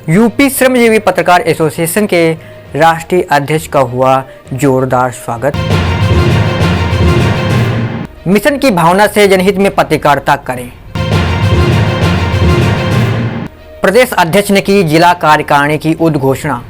UP श्रमजीवी पत्रकार association के राष्ट्रीय अध्यक्ष का हुआ जोरदार स्वागत। मिशन की भावना से जनहित में पत्रकारिता करें। प्रदेश अध्यक्ष ने की जिला कार्यकारिणी की उद्घोषणा।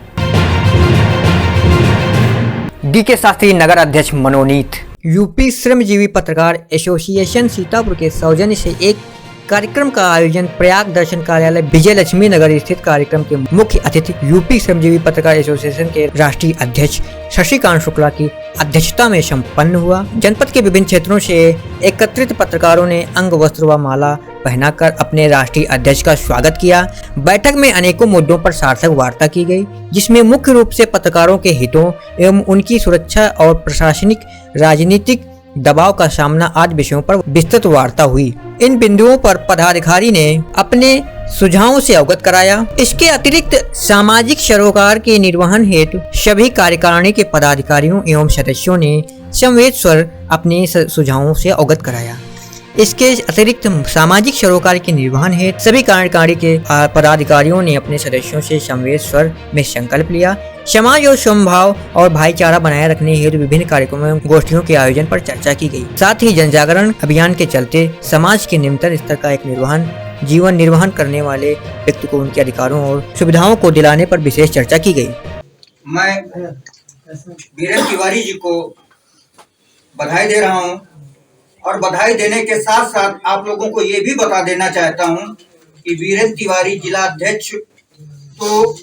डीके शास्त्री नगर अध्यक्ष मनोनीत। यूपी श्रमजीवी पत्रकार एसोसिएशन सीतापुर के सौजन्य से एक कार्यक्रम का आयोजन प्रयाग दर्शन कार्यालय विजय लक्ष्मी नगर स्थित कार्यक्रम के मुख्य अतिथि यूपी श्रमजीवी पत्रकार एसोसिएशन के राष्ट्रीय अध्यक्ष शशिकांत शुक्ला की अध्यक्षता में संपन्न हुआ। जनपद के विभिन्न क्षेत्रों से एकत्रित पत्रकारों ने अंग वस्त्र व माला पहनाकर अपने राष्ट्रीय अध्यक्ष का स्वागत किया। बैठक में अनेकों मुद्दों पर सार्थक वार्ता की गई, जिसमें मुख्य रूप से पत्रकारों के हितों एवं उनकी सुरक्षा और प्रशासनिक राजनीतिक दबाव का सामना आदि विषयों पर विस्तृत वार्ता हुई। इन बिंदुओं पर पदाधिकारी ने अपने सुझावों से अवगत कराया। इसके अतिरिक्त सामाजिक सरोकार के निर्वहन हेतु सभी कार्यकारिणी के पदाधिकारियों एवं सदस्यों ने संवेद स्वर अपने सुझावों से अवगत कराया। इसके अतिरिक्त सामाजिक सरोकार के निर्वहन हेतु सभी कार्यकारिणी के पदाधिकारियों ने अपने सदस्यों से संवेद स्वर में संकल्प लिया। समाज और समभाव और भाईचारा बनाए रखने हेतु विभिन्न कार्यक्रमों एवं गोष्ठियों के आयोजन पर चर्चा की गई। साथ ही जन जागरण अभियान के चलते समाज के निम्नतम स्तर का एक जीवन निर्वहन करने वाले व्यक्ति को उनके अधिकारों और सुविधाओं को दिलाने पर विशेष चर्चा की गई। मैं वीरेंद्र तिवारी जी को बधाई दे रहा हूं और बधाई देने के साथ साथ आप लोगों को ये भी बता देना चाहता हूं कि वीरेंद्र तिवारी जिला अध्यक्ष तो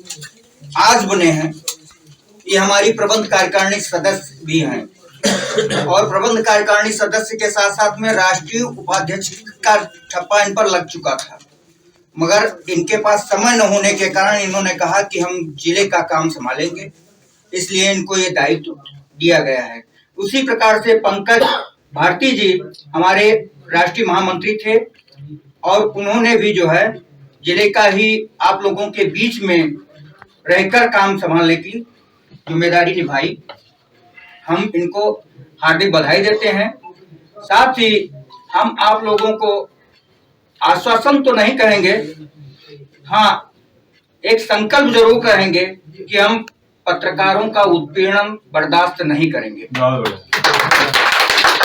आज बने हैं, ये हमारी प्रबंध कार्यकारिणी सदस्य भी हैं और प्रबंध कार्यकारिणी सदस्य के साथ साथ में राष्ट्रीय उपाध्यक्ष का ठप्पा इन पर लग चुका था, मगर इनके पास समय न होने के कारण इन्होंने कहा कि हम जिले का काम संभालेंगे, इसलिए इनको ये दायित्व दिया गया है। उसी प्रकार से पंकज भारती जी हमारे राष्ट्रीय महामंत्री थे और उन्होंने भी जो है जिले का ही आप लोगों के बीच में रहकर काम संभालने की जिम्मेदारी निभाई। हम इनको हार्दिक बधाई देते हैं। साथ ही हम आप लोगों को आश्वासन तो नहीं कहेंगे, हाँ एक संकल्प जरूर कहेंगे कि हम पत्रकारों का उत्पीड़न बर्दाश्त नहीं करेंगे।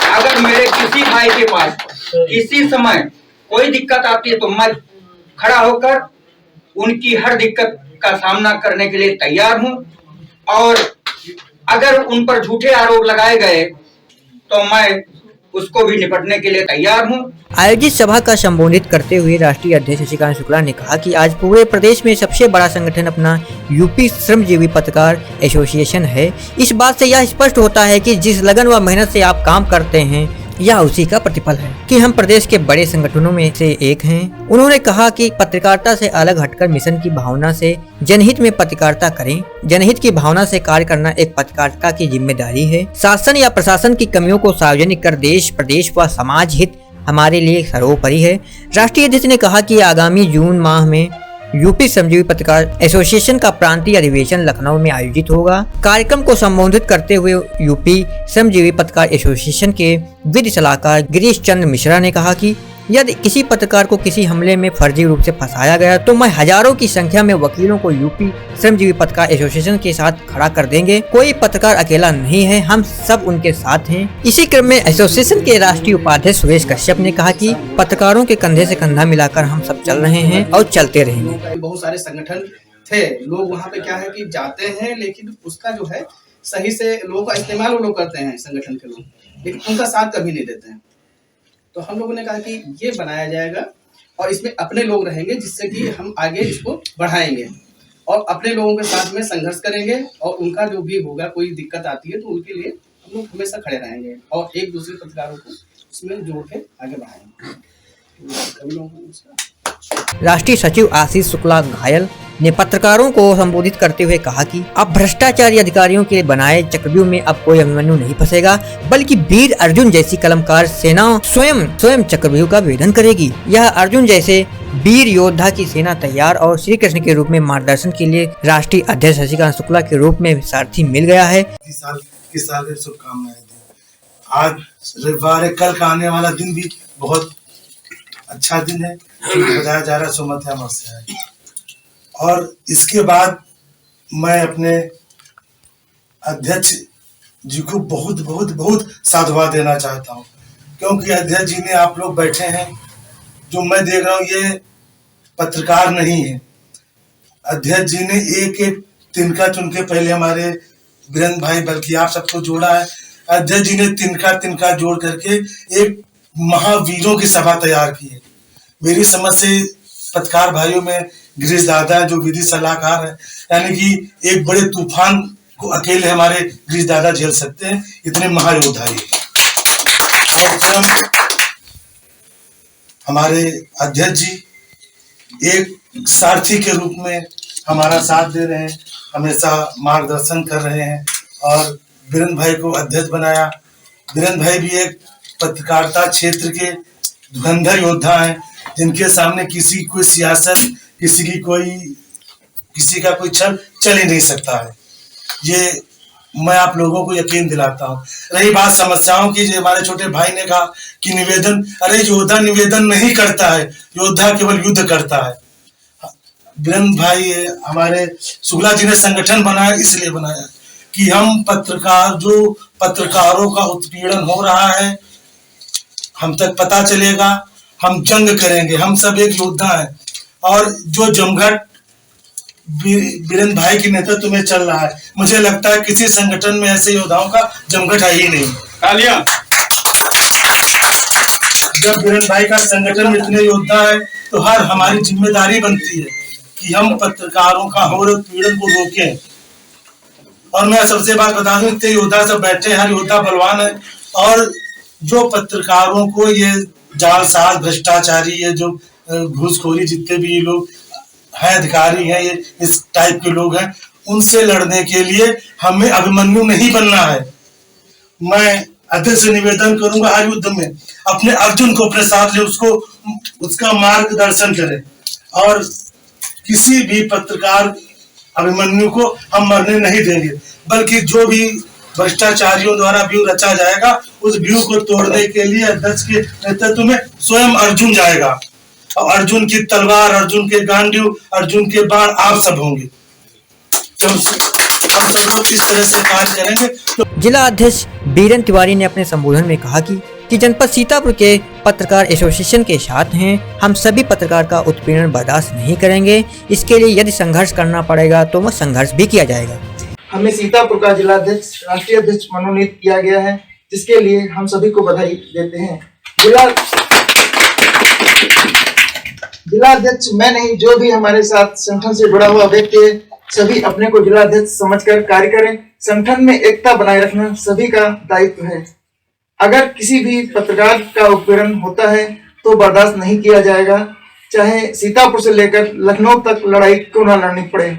अगर मेरे किसी भाई के पास किसी समय कोई दिक्कत आती है तो मैं खड़ा होकर उनकी हर दिक्कत का सामना करने के लिए तैयार हूं और अगर उन पर झूठे आरोप लगाए गए तो मैं उसको भी निपटने के लिए तैयार हूं। आयोजित सभा का संबोधित करते हुए राष्ट्रीय अध्यक्ष शशिकांत शुक्ला ने कहा कि आज पूरे प्रदेश में सबसे बड़ा संगठन अपना यूपी श्रमजीवी पत्रकार एसोसिएशन है। इस बात से यह स्पष्ट होता है कि जिस लगन व मेहनत से आप काम करते हैं यह उसी का प्रतिफल है कि हम प्रदेश के बड़े संगठनों में से एक हैं। उन्होंने कहा कि पत्रकारिता से अलग हटकर मिशन की भावना से जनहित में पत्रकारिता करें। जनहित की भावना से कार्य करना एक पत्रकारिता की जिम्मेदारी है। शासन या प्रशासन की कमियों को सार्वजनिक कर देश प्रदेश व समाज हित हमारे लिए सर्वोपरि है। राष्ट्रीय अध्यक्ष ने कहा कि आगामी जून माह में यूपी श्रमजीवी पत्रकार एसोसिएशन का प्रांतीय अधिवेशन लखनऊ में आयोजित होगा। कार्यक्रम को संबोधित करते हुए यूपी श्रमजीवी पत्रकार एसोसिएशन के विधि सलाहकार गिरीश चंद्र मिश्रा ने कहा कि यदि किसी पत्रकार को किसी हमले में फर्जी रूप से फंसाया गया तो मैं हजारों की संख्या में वकीलों को यूपी श्रमजीवी पत्रकार एसोसिएशन के साथ खड़ा कर देंगे। कोई पत्रकार अकेला नहीं है, हम सब उनके साथ हैं। इसी क्रम में एसोसिएशन के राष्ट्रीय उपाध्यक्ष सुरेश कश्यप ने कहा कि पत्रकारों के कंधे से कंधा मिलाकर हम सब चल रहे हैं और चलते रहेंगे। बहुत सारे संगठन थे, लोग वहाँ पे क्या है कि जाते हैं लेकिन उसका जो है सही से लोगों का इस्तेमाल वो लोग करते हैं संगठन के लोग, लेकिन उनका साथ कभी नहीं देते हैं। तो हम लोगों ने कहा कि ये बनाया जाएगा और इसमें अपने लोग रहेंगे जिससे कि हम आगे इसको बढ़ाएंगे और अपने लोगों के साथ में संघर्ष करेंगे और उनका जो भी होगा कोई दिक्कत आती है तो उनके लिए हम लोग हमेशा खड़े रहेंगे और एक दूसरे पत्रकारों को इसमें जोड़ के आगे बढ़ाएंगे। राष्ट्रीय सचिव आशीष शुक्ला घायल ने पत्रकारों को संबोधित करते हुए कहा कि अब भ्रष्टाचारी अधिकारियों के बनाए चक्रव्यूह में अब कोई अभिमन्यु नहीं फंसेगा, बल्कि वीर अर्जुन जैसी कलमकार सेना स्वयं चक्रव्यूह का भेदन करेगी। यह अर्जुन जैसे वीर योद्धा की सेना तैयार और श्री कृष्ण के रूप में मार्गदर्शन के लिए राष्ट्रीय अध्यक्ष शशिकांत शुक्ला के रूप में सारथी मिल गया है। शुभकामनाएं। आज रविवार है, कल का आने वाला दिन भी बहुत अच्छा दिन है। बताया जा रहा है सुमध्या अमावस्या है। और इसके बाद मैं अपने अध्यक्ष जी को बहुत बहुत बहुत साधुवाद देना चाहता हूँ, क्योंकि अध्यक्ष जी ने, आप लोग बैठे हैं, जो मैं देख रहा हूँ ये पत्रकार नहीं है। अध्यक्ष जी ने एक एक तिनका चुन के पहले हमारे वीरेंद्र भाई बल्कि आप सबको जोड़ा है। अध्यक्ष जी ने तिनका तिनका जोड़ करके एक महावीरों की सभा तैयार की है। मेरी समझ से पत्रकार भाइयों में गिरीश दादा जो विधि सलाहकार है, यानी कि एक बड़े तूफान को अकेले हमारे गिरीश दादा झेल सकते हैं, इतने महायोद्धा ये। और स्वयं हमारे अध्यक्ष जी एक सारथी के रूप में हमारा साथ दे रहे हैं, हमेशा मार्गदर्शन कर रहे हैं और वीरेंद्र भाई को अध्यक्ष बनाया। वीरेंद्र भाई भी एक पत्रकारिता क्षेत्र के धुरंधर योद्धा हैं, जिनके सामने किसी की कोई सियासत, किसी का कोई छल चल ही नहीं सकता है। ये मैं आप लोगों को यकीन दिलाता हूँ। रही बात समस्याओं की, जो हमारे छोटे भाई ने कहा कि निवेदन, अरे योद्धा निवेदन नहीं करता है, योद्धा केवल युद्ध करता है। वीरेंद्र भाई हमारे शुक्ला जी ने संगठन बनाया, इसलिए बनाया कि हम पत्रकार, जो पत्रकारों का उत्पीड़न हो रहा है हम तक पता चलेगा, हम जंग करेंगे, हम सब एक योद्धा हैं। और जो जमघट वीरेंद्र भाई के नेतृत्व में चल रहा है, मुझे लगता है किसी संगठन में ऐसे योद्धाओं का जमघट है ही नहीं। तालियां। जब वीरेंद्र भाई का संगठन में इतने योद्धा है तो हर हमारी जिम्मेदारी बनती है कि हम पत्रकारों का हो रहे उत्पीड़न को रोकें। और मैं सबसे बात बता दूं, इतने योद्धा सब बैठे, हर योद्धा बलवान है। और जो पत्रकारों को ये जालसाज, भ्रष्टाचारी, ये जो घूसखोरी, जितने भी लोग हैं, अधिकारी हैं, ये इस टाइप के लोग हैं, उनसे लड़ने के लिए हमें अभिमन्यु नहीं बनना है। मैं अध्यक्ष से निवेदन करूंगा, आज युद्ध में अपने अर्जुन को अपने साथ ले, उसका मार्गदर्शन करें और किसी भी पत्रकार अभिमन्यु को हम मरने नहीं देंगे, बल्कि जो भी भ्रष्टाचारियों द्वारा व्यू रचा जाएगा, उस व्यू को तोड़ने के लिए अध्यक्ष के नेतृत्व में स्वयं अर्जुन जाएगा। और अर्जुन की तलवार, अर्जुन के गांडीव, अर्जुन के बाण आप सब होंगे। हम सब लोग इस तरह से कार्य करेंगे। तो जिला अध्यक्ष बीरेन तिवारी ने अपने संबोधन में कहा कि जनपद सीतापुर के पत्रकार एसोसिएशन के साथ हैं। हम सभी पत्रकार का उत्पीड़न बर्दाश्त नहीं करेंगे। इसके लिए यदि संघर्ष करना पड़ेगा तो वह संघर्ष भी किया जाएगा। हमें सीतापुर का जिला अध्यक्ष, राष्ट्रीय अध्यक्ष मनोनीत किया गया है, जिसके लिए हम सभी को बधाई देते हैं। जिला अध्यक्ष मैं नहीं, जो भी हमारे साथ संगठन से जुड़ा हुआ व्यक्ति है, सभी अपने को जिला अध्यक्ष समझकर कार्य करें। संगठन में एकता बनाए रखना सभी का दायित्व है। अगर किसी भी पत्रकार का उत्पीड़न होता है तो बर्दाश्त नहीं किया जाएगा, चाहे सीतापुर से लेकर लखनऊ तक लड़ाई क्यों न लड़नी पड़े।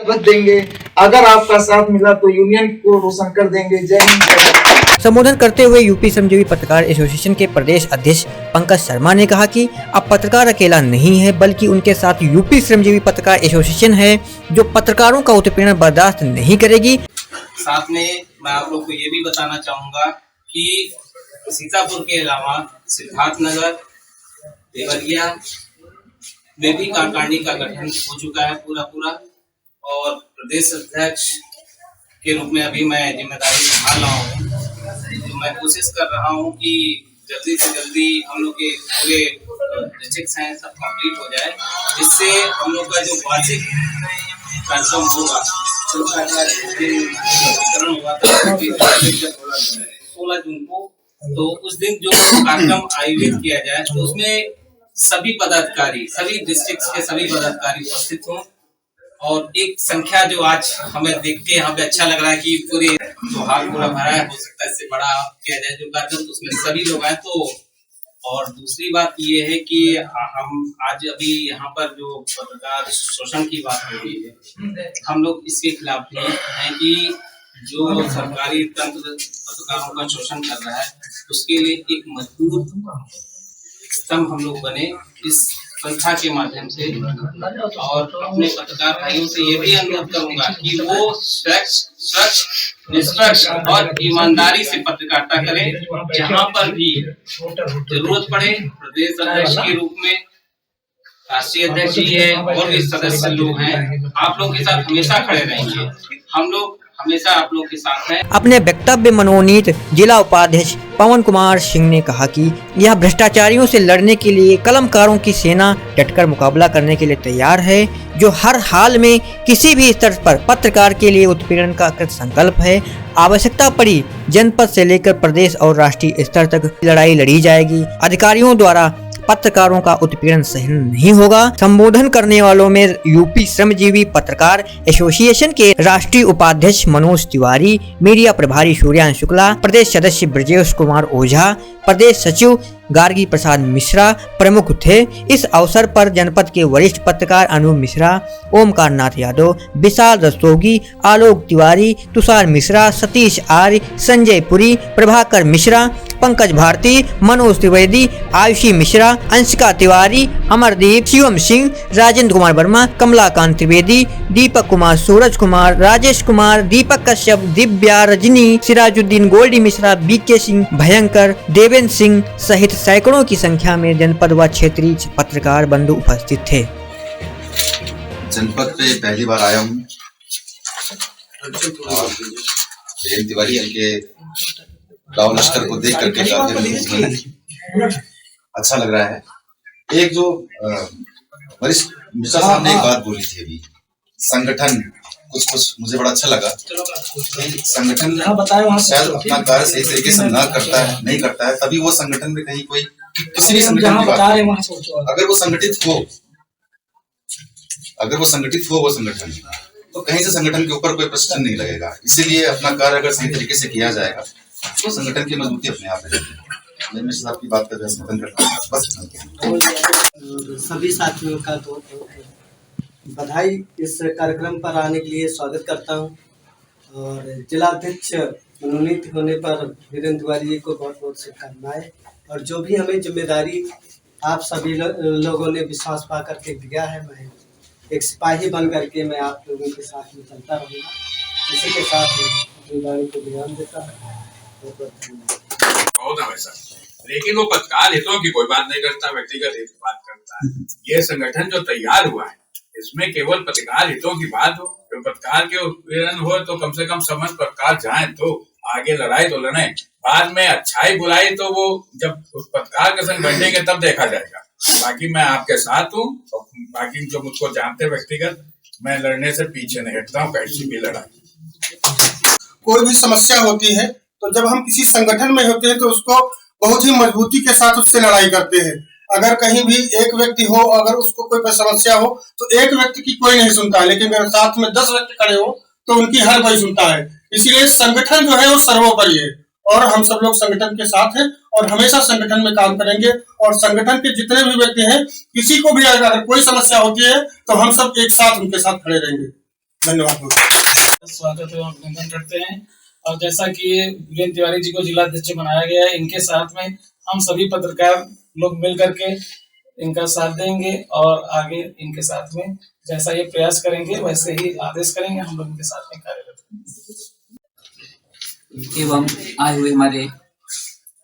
रख देंगे, अगर आपका साथ मिला तो यूनियन को रोशन कर देंगे। जय हिंद। संबोधन करते हुए यूपी श्रमजीवी पत्रकार एसोसिएशन के प्रदेश अध्यक्ष पंकज शर्मा ने कहा कि अब पत्रकार अकेला नहीं है, बल्कि उनके साथ यूपी श्रमजीवी पत्रकार एसोसिएशन है, जो पत्रकारों का उत्पीड़न बर्दाश्त नहीं करेगी। साथ में मैं आप लोग को ये भी बताना चाहूँगा कि सीतापुर के अलावा सिद्धार्थनगर, देवरिया में भी कार्यकारिणी का गठन हो चुका है पूरा। और प्रदेश अध्यक्ष के रूप में अभी मैं जिम्मेदारी संभाल रहा हूँ। तो मैं कोशिश कर रहा हूँ कि जल्दी से जल्दी हम लोग के पूरे डिस्ट्रिक्ट हैं सब कंप्लीट हो जाए, जिससे हम लोग का जो वार्षिक कार्यक्रम होगा, 16 जून को, तो उस दिन जो कार्यक्रम आयोजित किया जाए तो उसमें सभी पदाधिकारी, सभी डिस्ट्रिक्ट के सभी पदाधिकारी उपस्थित हों। और एक संख्या जो आज हमें देख के यहाँ पे अच्छा लग रहा है कि पूरे त्योहार पूरा भरा है, हो सकता है इससे बड़ा किया जाए जो कार्यक्रम, तो उसमें सभी लोग आए। तो और दूसरी बात ये है कि हम आज अभी यहाँ पर जो पत्रकार शोषण की बात हो रही है, हम लोग इसके खिलाफ भी हैं कि जो सरकारी तंत्र पत्रकारों का शोषण कर रहा है, उसके लिए एक मजबूत स्तंभ हम लोग बने। इस संस्था के माध्यम से, और अपने पत्रकार भाइयों से ये भी अनुरोध करूंगा कि वो स्वच्छ, निष्पक्ष और ईमानदारी से पत्रकारिता करें। जहां पर भी जरूरत पड़े, प्रदेश अध्यक्ष के रूप में राष्ट्रीय अध्यक्ष जी है और भी सदस्य लोग हैं, आप लोगों के साथ हमेशा खड़े रहेंगे। हम लोग हमेशा आप लोग के साथ हैं। अपने वक्तव्य मनोनीत जिला उपाध्यक्ष पवन कुमार सिंह ने कहा कि यह भ्रष्टाचारियों से लड़ने के लिए कलमकारों की सेना डटकर मुकाबला करने के लिए तैयार है, जो हर हाल में किसी भी स्तर पर पत्रकार के लिए उत्पीड़न का कृत संकल्प है। आवश्यकता पड़ी जनपद से लेकर प्रदेश और राष्ट्रीय स्तर तक लड़ाई लड़ी जाएगी। अधिकारियों द्वारा पत्रकारों का उत्पीड़न सहन नहीं होगा। संबोधन करने वालों में यूपी श्रमजीवी पत्रकार एसोसिएशन के राष्ट्रीय उपाध्यक्ष मनोज तिवारी, मीडिया प्रभारी सूर्यान शुक्ला, प्रदेश सदस्य ब्रजेश कुमार ओझा, प्रदेश सचिव गार्गी प्रसाद मिश्रा प्रमुख थे। इस अवसर पर जनपद के वरिष्ठ पत्रकार अनूप मिश्रा, ओमकार नाथ यादव, विशाल रस्तोगी, आलोक तिवारी, तुषार मिश्रा, सतीश आर्य, संजय पुरी, प्रभाकर मिश्रा, पंकज भारती, मनोज त्रिवेदी, आयुषी मिश्रा, अंशिका तिवारी, अमरदीप, शिवम सिंह, राजेंद्र कुमार वर्मा, कमलाकांत त्रिवेदी, दीपक कुमार, सूरज कुमार, राजेश कुमार, दीपक कश्यप, दिव्या, रजनी, सिराजुद्दीन, गोल्डी मिश्रा, बीके सिंह, भयंकर, देवेंद्र सिंह सहित सैकड़ों की संख्या में जनपद व क्षेत्रीय पत्रकार बंधु उपस्थित थे। जनपद पे पहली बार आया हूँ और जयंत तिवारी के गाँव लश्कर को देख करके काफी अच्छा लग रहा है। एक जो वरिष्ठ मिश्रा साहब ने एक बात बोली थी अभी, संगठन कुछ मुझे बड़ा अच्छा लगा। संगठन शायद अपना कार्य सही तरीके से नहीं करता है, तभी वो संगठन में कहीं कोई किसी भी संगठन की बात, अगर वो संगठित हो वो संगठन, तो कहीं से संगठन के ऊपर कोई प्रश्न नहीं लगेगा। इसीलिए अपना कार्य अगर सही तरीके से किया जाएगा तो संगठन की मजबूती अपने आप रहेगी। मैं मिश्रा साहब की बात कर समर्थन करता हूँ। बस सभी साथियों का तो बधाई इस कार्यक्रम पर आने के लिए स्वागत करता हूं, और जिलाध्यक्ष मनोनीत होने पर वीरेंद्र तिवारी जी को बहुत बहुत शुभकामनाएं। और जो भी हमें जिम्मेदारी आप सभी लोगों ने विश्वास पा करके दिया है, मैं एक सिपाही बन करके मैं आप लोगों के साथ में चलता रहूँगा। इसी के साथ अपनी वाणी को विराम देता है। बहुत वैसा, लेकिन वो पत्रकार हितों की कोई बात नहीं करता, व्यक्तिगत हित की बात करता है। ये संगठन जो तैयार हुआ है, इसमें केवल पत्रकार हितों की बात हो, तो पत्रकार के उत्पीड़न हो तो कम से कम समझ पत्रकार जाए तो आगे लड़ाई तो लड़े, बाद में अच्छाई बुलाई तो वो जब उस पत्रकार के संग बैठेंगे तब देखा जाएगा। बाकी मैं आपके साथ हूँ, और बाकी जो मुझको जानते व्यक्तिगत, मैं लड़ने से पीछे नहीं हटता हूँ कैसी भी लड़ाई। कोई भी समस्या होती है तो जब हम किसी संगठन में होते हैं तो उसको बहुत ही मजबूती के साथ उससे लड़ाई करते हैं। अगर कहीं भी एक व्यक्ति हो, अगर उसको कोई समस्या हो तो एक व्यक्ति की कोई नहीं सुनता है, लेकिन अगर साथ में 10 व्यक्ति खड़े हो तो उनकी हर कोई सुनता है। इसीलिए संगठन जो है वो सर्वोपरि है, और हम सब लोग संगठन के साथ हैं और हमेशा संगठन में काम करेंगे। और संगठन के जितने भी व्यक्ति हैं, किसी को भी अगर कोई समस्या होती है तो हम सब एक साथ उनके साथ खड़े रहेंगे। धन्यवाद। स्वागत एवं अभिनंदन करते हैं। और जैसा कि वीरेंद्र तिवारी जी को जिलाध्यक्ष बनाया गया है, इनके साथ में हम सभी पत्रकार लोग मिल करके इनका साथ देंगे और आगे इनके साथ में जैसा ये प्रयास करेंगे वैसे ही आदेश करेंगे, हम लोग इनके साथ में कार्यरत हैं। एवं आए हुए हमारे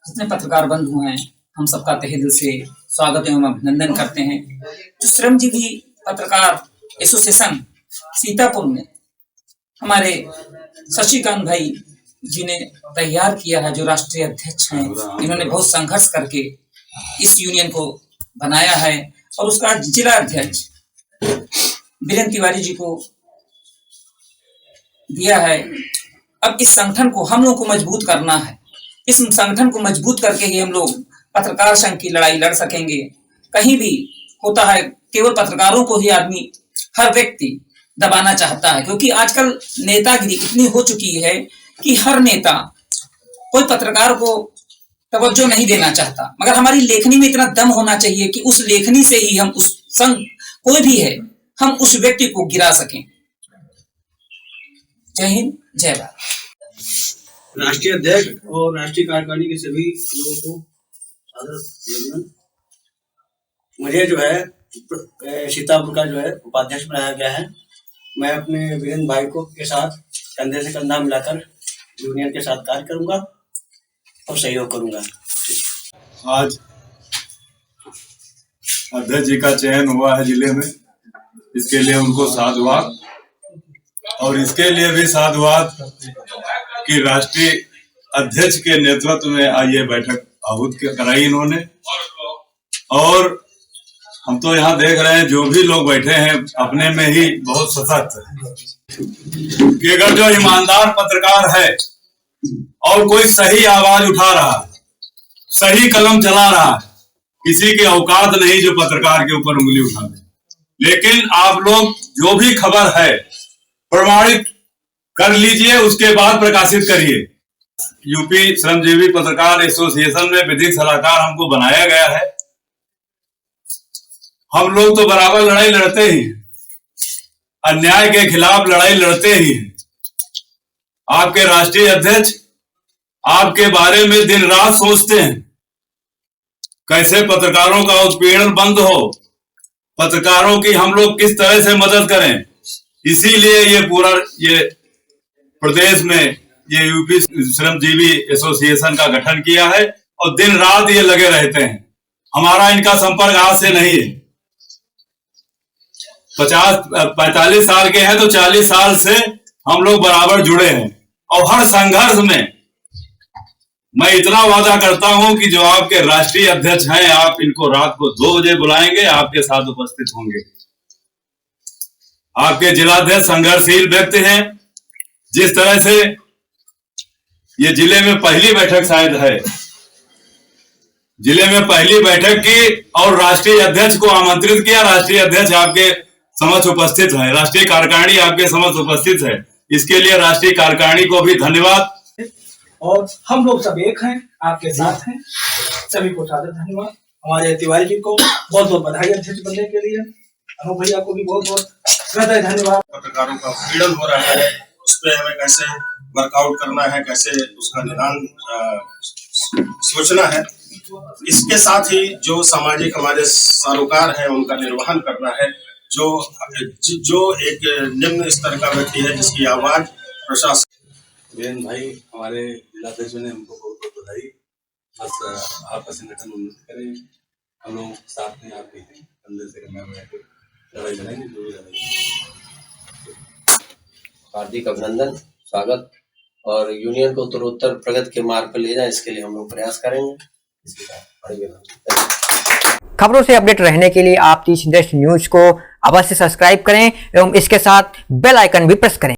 जितने पत्रकार बंधु हैं, हम सबका तहे दिल से स्वागत एवं अभिनंदन करते हैं। जो श्रमजीवी पत्रकार एसोसिएशन सीतापुर में हमारे शशिकांत भाई जी ने तैयार किया है, जो राष्ट्रीय अध्यक्ष हैं, इन्होंने बहुत संघर्ष करके इस यूनियन को बनाया है, और उसका जिला अध्यक्ष वीरेंद्र तिवारी जी को दिया है। अब इस संगठन को हम लोग को मजबूत करना है। इस संगठन को मजबूत करके ही हम लोग पत्रकार संघ की लड़ाई लड़ सकेंगे। कहीं भी होता है केवल पत्रकारों को ही आदमी, हर व्यक्ति दबाना चाहता है, क्योंकि आजकल नेतागिरी इतनी हो चुकी है कि हर नेता कोई पत्रकार को तवज्जो नहीं देना चाहता। मगर हमारी लेखनी में इतना दम होना चाहिए कि उस लेखनी से ही हम उस संघ कोई भी है, हम उस व्यक्ति को गिरा सकें। जय हिंद, जय भारत। राष्ट्रीय अध्यक्ष और राष्ट्रीय कार्यकारिणी के सभी लोगों को मुझे जो है सीतापुर का जो है उपाध्यक्ष बनाया गया है। मैं अपने वीरेंद्र भाई को के साथ कंधे से कंधा मिलाकर यूनियन के साथ कार्य करूंगा और सहयोग करूंगा। आज अध्यक्ष जी का चयन हुआ है जिले में, इसके लिए उनको साधुवाद, और इसके लिए भी साधुवाद कि राष्ट्रीय अध्यक्ष के नेतृत्व में ये बैठक आहूत कराई इन्होंने। और हम तो यहाँ देख रहे हैं जो भी लोग बैठे हैं अपने में ही बहुत सशक्त है कि अगर जो ईमानदार पत्रकार है और कोई सही आवाज उठा रहा है, सही कलम चला रहा है, किसी की औकात नहीं जो पत्रकार के ऊपर उंगली उठा दे। लेकिन आप लोग जो भी खबर है प्रमाणित कर लीजिए, उसके बाद प्रकाशित करिए। यूपी श्रमजीवी पत्रकार एसोसिएशन में विधिक सलाहकार हमको बनाया गया है। हम लोग तो बराबर लड़ाई लड़ते ही, अन्याय के खिलाफ लड़ाई लड़ते ही। आपके राष्ट्रीय अध्यक्ष आपके बारे में दिन रात सोचते हैं कैसे पत्रकारों का उत्पीड़न बंद हो, पत्रकारों की हम लोग किस तरह से मदद करें। इसीलिए ये पूरा ये प्रदेश में ये यूपी श्रमजीवी एसोसिएशन का गठन किया है और दिन रात ये लगे रहते हैं। हमारा इनका संपर्क आज से नहीं है। 45 साल के हैं तो 40 साल से हम लोग बराबर जुड़े हैं। और हर संघर्ष में मैं इतना वादा करता हूं कि जो आपके राष्ट्रीय अध्यक्ष हैं, आप इनको रात को 2 बजे बुलाएंगे, आपके साथ उपस्थित होंगे। आपके जिलाध्यक्ष संघर्षशील व्यक्ति हैं। जिस तरह से ये जिले में पहली बैठक शायद है, जिले में पहली बैठक की और राष्ट्रीय अध्यक्ष को आमंत्रित किया। राष्ट्रीय अध्यक्ष आपके समक्ष उपस्थित है, राष्ट्रीय कार्यकारिणी आपके समक्ष उपस्थित है। इसके लिए राष्ट्रीय कार्यकारिणी को भी धन्यवाद। और हम लोग सब एक हैं, आपके साथ हैं। सभी को सादर धन्यवाद। हमारे तिवारी जी को बहुत बहुत बधाई अध्यक्ष बनने के लिए। अनूप भैया को भी बहुत बहुत हृदय धन्यवाद। पत्रकारों का पीड़न हो रहा है, उस पर हमें कैसे वर्कआउट करना है, कैसे उसका निदान सोचना है। इसके साथ ही जो सामाजिक हमारे सरोकार है उनका निर्वहन करना है। जो एक निम्न स्तर का व्यक्ति है जिसकी आवाज प्रशासन। वीरेंद्र भाई हमारे जिलाध्यक्ष ने हमको बहुत बहुत बधाई। बस आपका संगठन उन्नत करे, हम लोग साथ में आपके हैं, कंधे से कंधा मिलाकर लड़ाई लड़ेंगे, जो भी लड़ाई। हार्दिक अभिनंदन, स्वागत, और यूनियन को उत्तरोत्तर प्रगति के मार्ग पर ले जाए, इसके लिए हम लोग प्रयास करेंगे। खबरों से अपडेट रहने के लिए आप तीज न्यूज को अवश्य सब्सक्राइब करें एवं इसके साथ बेल आइकन भी प्रेस करें।